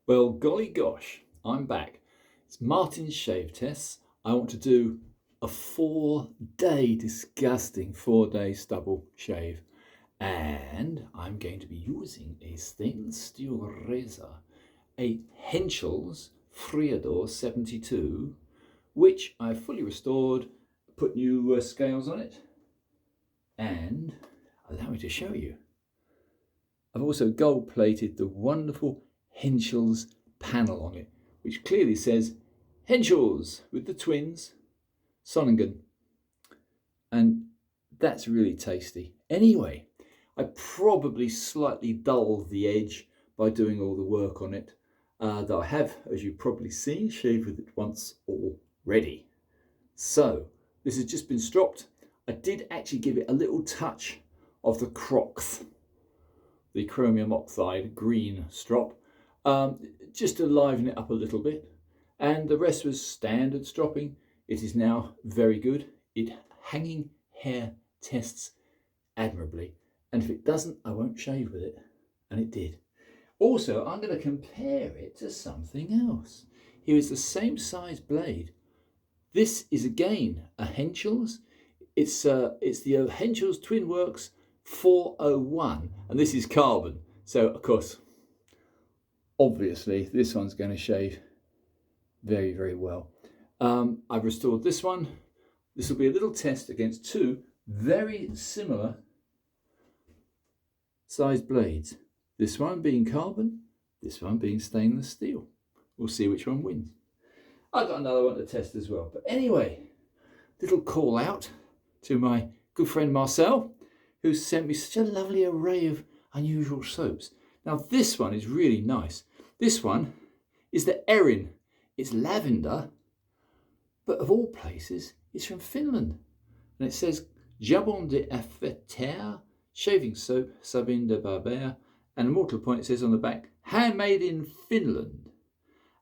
Well, golly gosh, I'm back. It's Martin's shave tests. I want to do a 4-day, disgusting 4-day stubble shave. And I'm going to be using a stainless steel razor, a Henckels Friodur 72, which I've fully restored, put new scales on it, and allow me to show you. I've also gold plated the wonderful Henckels panel on it, which clearly says Henckels with the twins, Sonningen. And that's really tasty. Anyway, I probably slightly dulled the edge by doing all the work on it that I have, as you've probably seen, shaved with it once already. So this has just been stropped. I did actually give it a little touch of the Crocs, the chromium oxide green strop, just to liven it up a little bit. And the rest was standard stropping. It is now very good. It hanging hair tests admirably. And if it doesn't, I won't shave with it. And it did. Also, I'm going to compare it to something else. Here is the same size blade. This is again a Henckels. It's the Henckels Twinworks 401, and this is carbon. So of course, obviously this one's going to shave very, very well. I've restored this one. This will be a little test against two very similar sized blades. This one being carbon, this one being stainless steel. We'll see which one wins. I've got another one to test as well. But anyway, little call out to my good friend Marcel, who sent me such a lovely array of unusual soaps. Now this one is really nice. This one is the Erin. It's lavender, but of all places, it's from Finland. And it says Carbon J.A.Henckels shaving soap, Sabine de Barber. And a mortal point, it says on the back, handmade in Finland.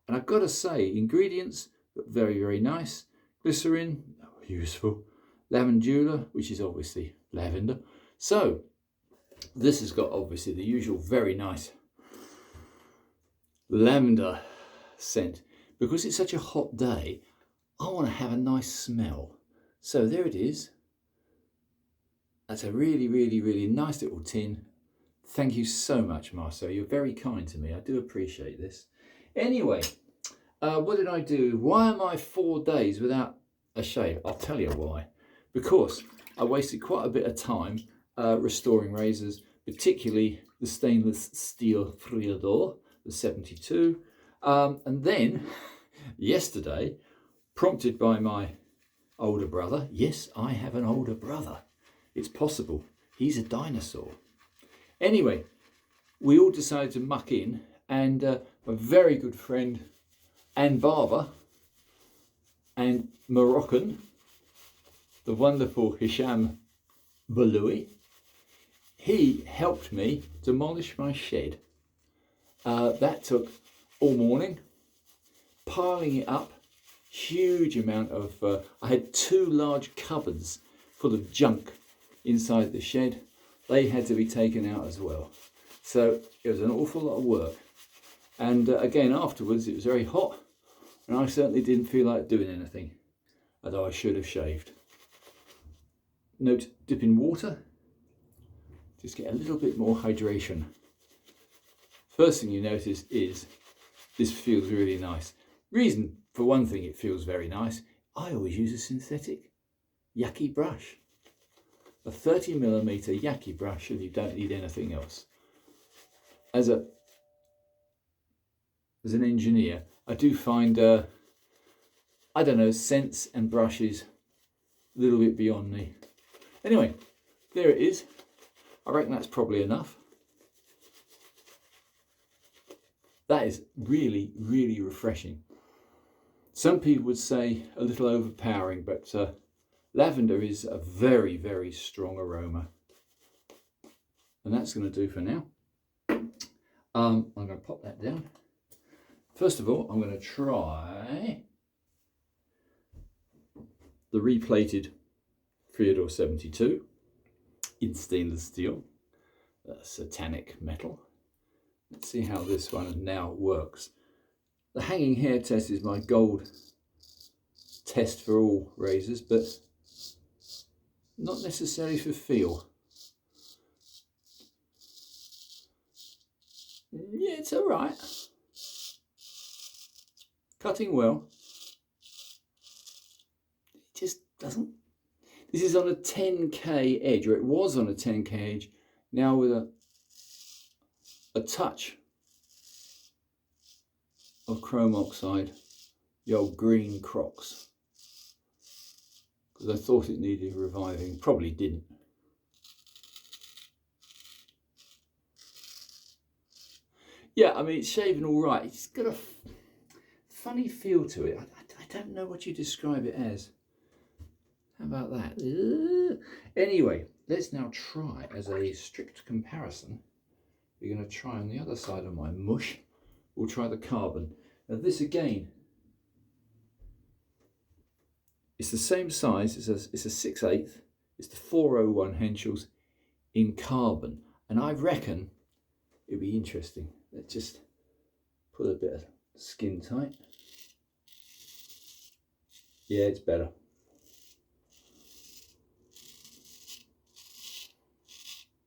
And I've got to say, ingredients look very, very nice. Glycerin, useful. Lavender, which is obviously lavender. So this has got obviously the usual very nice lavender scent. Because it's such a hot day, I want to have a nice smell. So there it is. That's a really, really, really nice little tin. Thank you so much, Marcel. You're very kind to me. I do appreciate this. Anyway, what did I do? Why am I 4 days without a shave? I'll tell you why. Because I wasted quite a bit of time restoring razors, particularly the stainless steel Friodur, the 72. And then yesterday, prompted by my older brother, yes, I have an older brother. It's possible. He's a dinosaur. Anyway, we all decided to muck in, and a very good friend and barber and Moroccan, the wonderful Hisham Baloui, he helped me demolish my shed. That took all morning, piling it up, huge amount of, I had 2 large cupboards full of junk inside the shed. They had to be taken out as well. So it was an awful lot of work. And again, afterwards, it was very hot, and I certainly didn't feel like doing anything, although I should have shaved. Note, dip in water, just get a little bit more hydration. First thing you notice is this feels really nice. Reason, for one thing, it feels very nice. I always use a synthetic yaki brush. A 30mm yaki brush, and you don't need anything else. As an engineer, I do find, I don't know, scents and brushes a little bit beyond me. Anyway, there it is. I reckon that's probably enough. That is really, really refreshing. Some people would say a little overpowering, but lavender is a very, very strong aroma. And that's going to do for now. I'm going to pop that down. First of all, I'm going to try the replated Friodur 72 in stainless steel, satanic metal. Let's see how this one now works. The hanging hair test is my gold test for all razors, but not necessarily for feel. Yeah, it's all right. Cutting well. It just doesn't. This is on a 10k edge, or it was on a 10k edge. Now with a touch of chrome oxide, the old green Crocs, because I thought it needed reviving. Probably didn't. Yeah, I mean, it's shaven all right. It's got a funny feel to it. I don't know what you describe it as. How about that? Anyway, let's now try as a strict comparison. We're going to try on the other side of my mush. We'll try the carbon. Now this again, it's the same size. It's a 6/8. It's the 401 Henckels in carbon, and I reckon it'd be interesting. Let's just put a bit of skin tight. Yeah, it's better.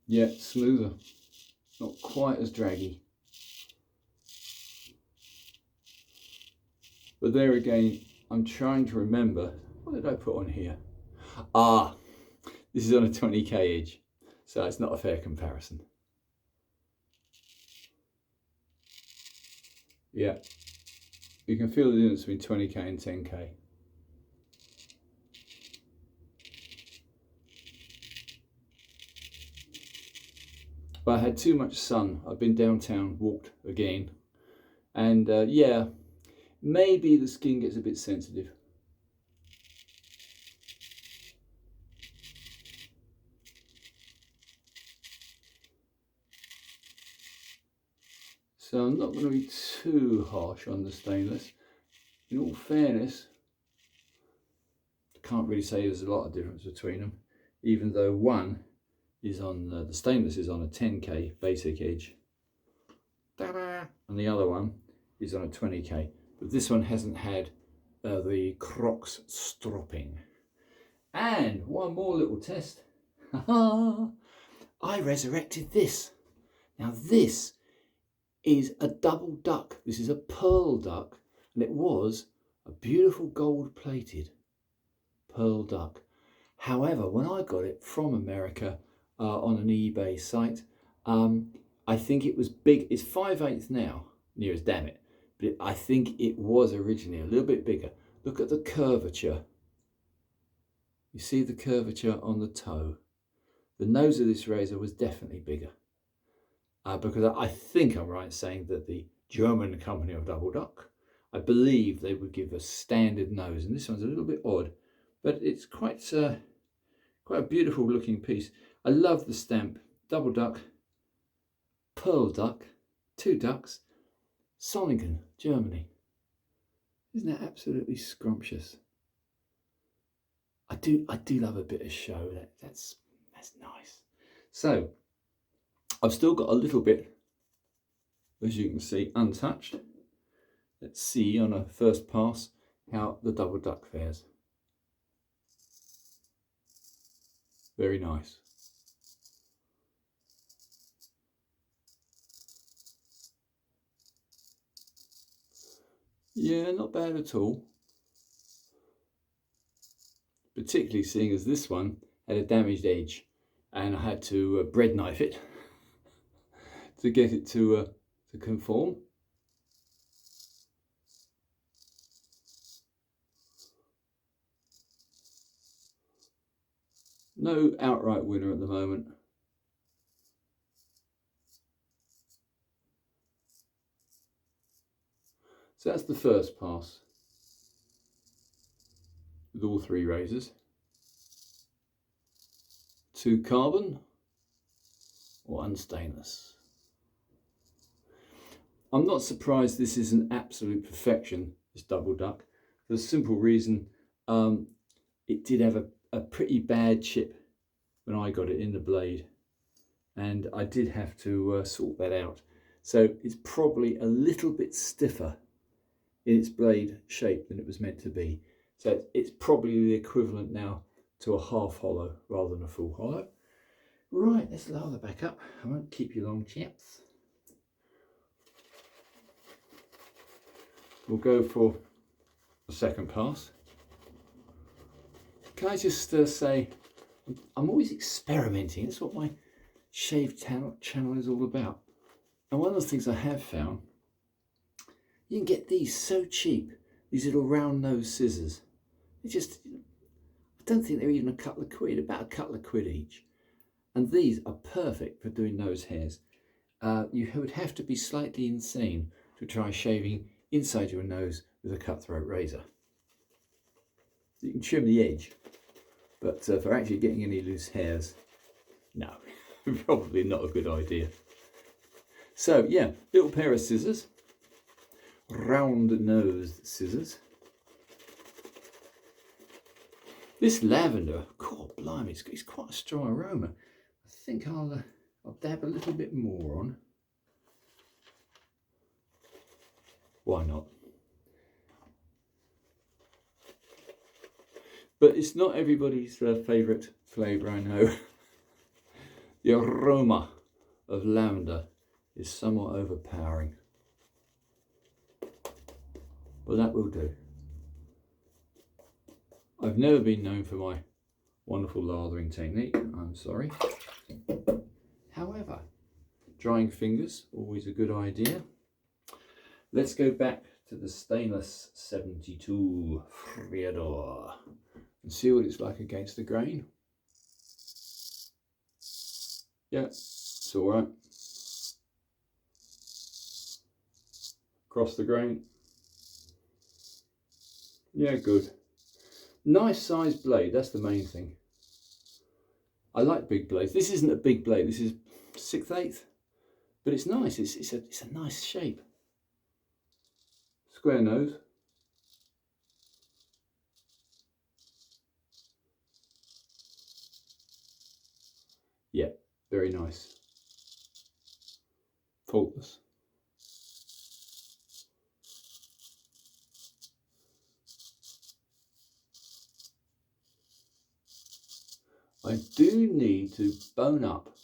Yeah, smoother. Not quite as draggy. But there again, I'm trying to remember, what did I put on here? Ah, this is on a 20k edge, so it's not a fair comparison. Yeah, you can feel the difference between 20k and 10k. But I had too much sun. I've been downtown, walked again, and yeah, maybe the skin gets a bit sensitive. So I'm not going to be too harsh on the stainless. In all fairness, I can't really say there's a lot of difference between them, even though one is on, the stainless is on a 10k basic edge. And the other one is on a 20k. But this one hasn't had the Crocs stropping. And one more little test. I resurrected this. Now this is a double duck. This is a pearl duck, and it was a beautiful gold plated pearl duck. However, when I got it from America on an eBay site, I think it was big. It's 5/8 now, near as damn it, but I think it was originally a little bit bigger. Look at the curvature. You see the curvature on the toe. The nose of this razor was definitely bigger. Because I think I'm right in saying that the German company of dubl-duck, I believe they would give a standard nose, and this one's a little bit odd, but it's quite a beautiful looking piece. I love the stamp, dubl-duck, pearl duck, 2 ducks, Solingen, Germany. Isn't that absolutely scrumptious? I do love a bit of show. That's nice. So I've still got a little bit, as you can see, untouched. Let's see on a first pass how the dubl-duck fares. Very nice. Yeah, not bad at all. Particularly seeing as this one had a damaged edge, and I had to bread knife it to get it to conform. No outright winner at the moment. So that's the first pass with all 3 razors. 2 carbon or unstainless. I'm not surprised this is an absolute perfection, this dubl-duck, for the simple reason it did have a pretty bad chip when I got it in the blade, and I did have to sort that out. So it's probably a little bit stiffer in its blade shape than it was meant to be. So it's probably the equivalent now to a half hollow rather than a full hollow. Right, let's lower the back up. I won't keep you long, chaps. We'll go for the second pass. Can I just say, I'm always experimenting. That's what my shave channel is all about. And one of the things I have found, you can get these so cheap, these little round nose scissors. They just, I don't think they're even a couple of quid, about a couple of quid each. And these are perfect for doing nose hairs. You would have to be slightly insane to try shaving inside your nose with a cutthroat razor. You can trim the edge, but for actually getting any loose hairs, no, probably not a good idea. So yeah, little pair of scissors, round-nosed scissors. This lavender, God blimey, it's quite a strong aroma. I think I'll dab a little bit more on. Why not? But it's not everybody's favourite flavour, I know. The aroma of lavender is somewhat overpowering. But that will do. I've never been known for my wonderful lathering technique, I'm sorry. However, drying fingers, always a good idea. Let's go back to the stainless 72 Friodur and see what it's like against the grain. Yeah, it's all right. Across the grain. Yeah, good. Nice sized blade, that's the main thing. I like big blades. This isn't a big blade, this is 6/8, but it's nice. It's a nice shape. Square nose. Yeah, very nice. Faultless. I do need to bone up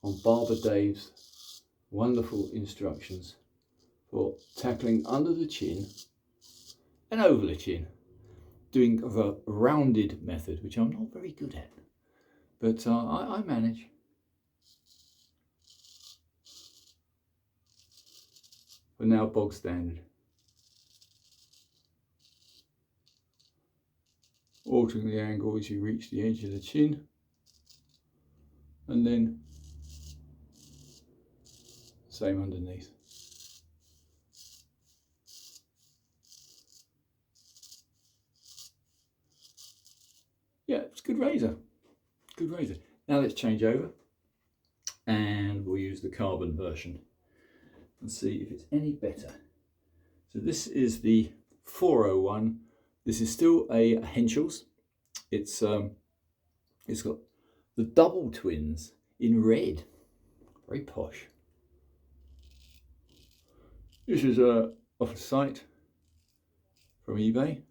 on Barber Dave's wonderful instructions for tackling under the chin and over the chin, doing the rounded method, which I'm not very good at, but I manage. For now, bog standard. Altering the angle as you reach the edge of the chin, and then same underneath. Yeah, it's a good razor. Good razor. Now let's change over and we'll use the carbon version and see if it's any better. So this is the 401. This is still a Henckels. It's got the double twins in red. Very posh. This is off a site from eBay.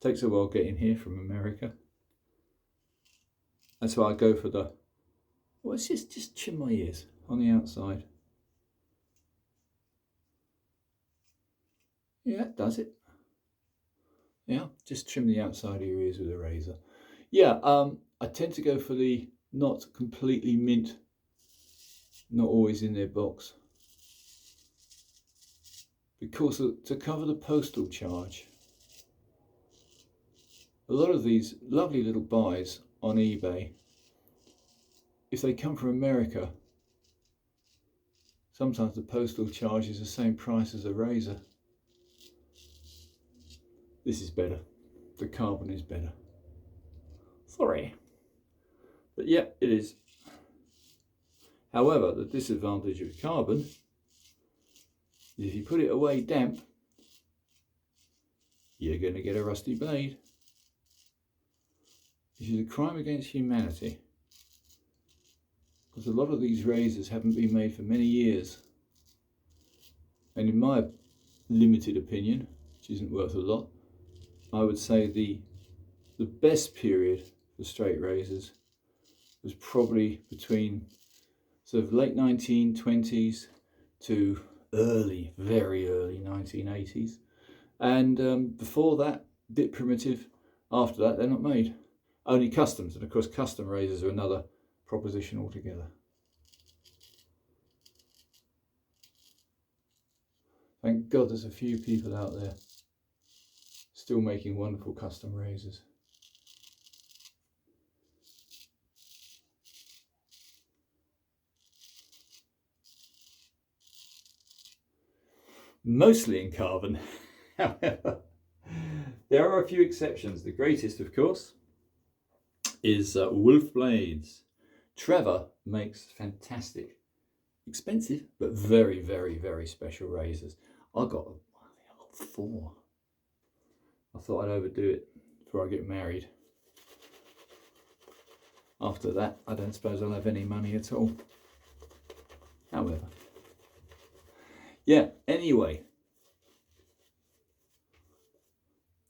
Takes a while getting here from America. That's why I go for the, well, it's just trim my ears on the outside. Yeah, it does it. Yeah, just trim the outside of your ears with a razor. Yeah, I tend to go for the not completely mint, not always in their box, because to cover the postal charge. A lot of these lovely little buys on eBay, if they come from America, sometimes the postal charge is the same price as a razor. This is better. The carbon is better. Sorry. But yeah, it is. However, the disadvantage of carbon is if you put it away damp, you're going to get a rusty blade. This is a crime against humanity, because a lot of these razors haven't been made for many years. And in my limited opinion, which isn't worth a lot, I would say the best period for straight razors was probably between sort of late 1920s to early, very early 1980s. And before that, a bit primitive. After that, they're not made. Only customs, and of course custom razors are another proposition altogether. Thank God there's a few people out there still making wonderful custom razors. Mostly in carbon. However, there are a few exceptions. The greatest, of course, is Wolf Blades. Trevor makes fantastic, expensive, but very, very, very special razors. I got 4. I thought I'd overdo it before I get married. After that, I don't suppose I'll have any money at all. However, yeah, anyway,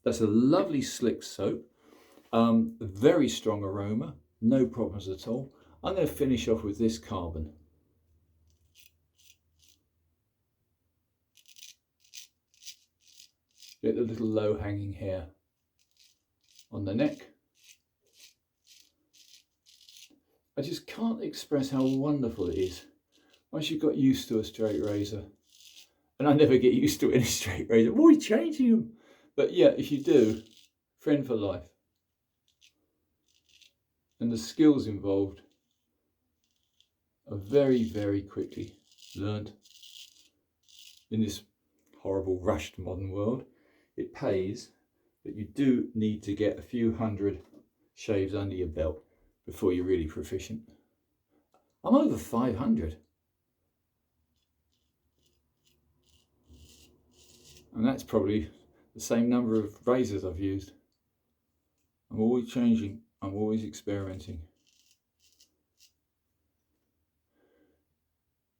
that's a lovely slick soap, very strong aroma, no problems at all. I'm going to finish off with this carbon. Get the little low hanging hair on the neck. I just can't express how wonderful it is once you've got used to a straight razor. And I never get used to any straight razor. I'm always changing them. But yeah, if you do, friend for life. And the skills involved are very, very quickly learned. In this horrible, rushed modern world, it pays, but you do need to get a few hundred shaves under your belt before you're really proficient. I'm over 500. And that's probably the same number of razors I've used. I'm always changing, I'm always experimenting.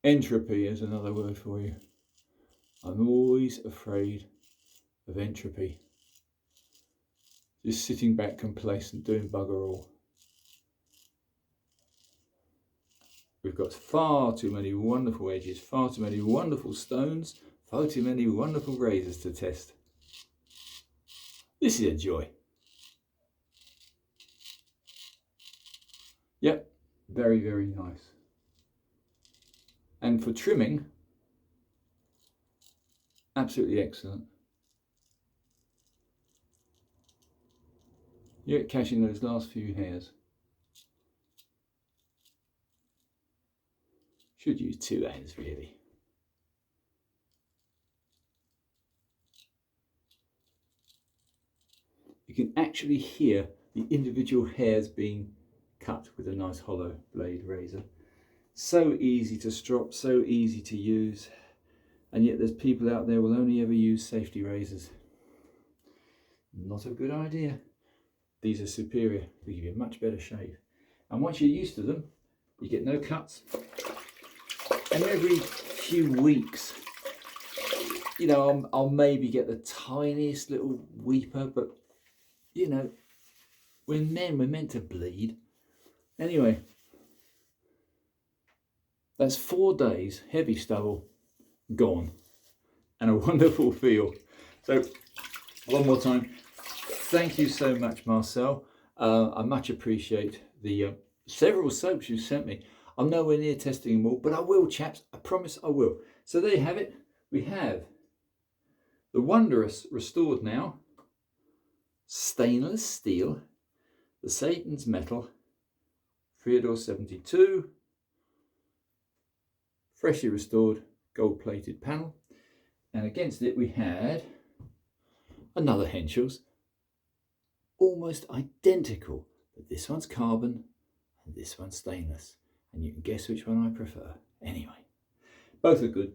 Entropy is another word for you. I'm always afraid of entropy. Just sitting back complacent, doing bugger all. We've got far too many wonderful edges, far too many wonderful stones, far too many wonderful razors to test. This is a joy. Yep, very, very nice. And for trimming, absolutely excellent. You're catching those last few hairs. Should use 2 hands really. You can actually hear the individual hairs being cut with a nice hollow blade razor. So easy to strop, so easy to use, and yet there's people out there who will only ever use safety razors. Not a good idea. These are superior, they give you a much better shave. And once you're used to them, you get no cuts. And every few weeks, you know, I'll maybe get the tiniest little weeper, but you know, we're men, we're meant to bleed. Anyway, that's 4 days, heavy stubble, gone. And a wonderful feel. So, one more time, thank you so much, Marcel. I much appreciate the several soaps you sent me. I'm nowhere near testing them all, but I will, chaps. I promise I will. So there you have it. We have the wondrous restored now stainless steel, the Satan's metal, Friodur 72, freshly restored gold-plated panel, and against it we had another Henckels, almost identical, but this one's carbon and this one's stainless, and you can guess which one I prefer. Anyway, both are good.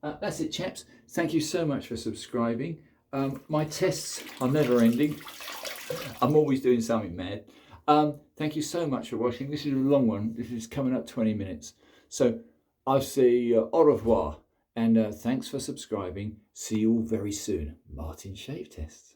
That's it, chaps. Thank you so much for subscribing. My tests are never ending. I'm always doing something mad. Thank you so much for watching. This is a long one. This is coming up 20 minutes. So I say au revoir And thanks for subscribing. See you all very soon. Martin Shave Tests.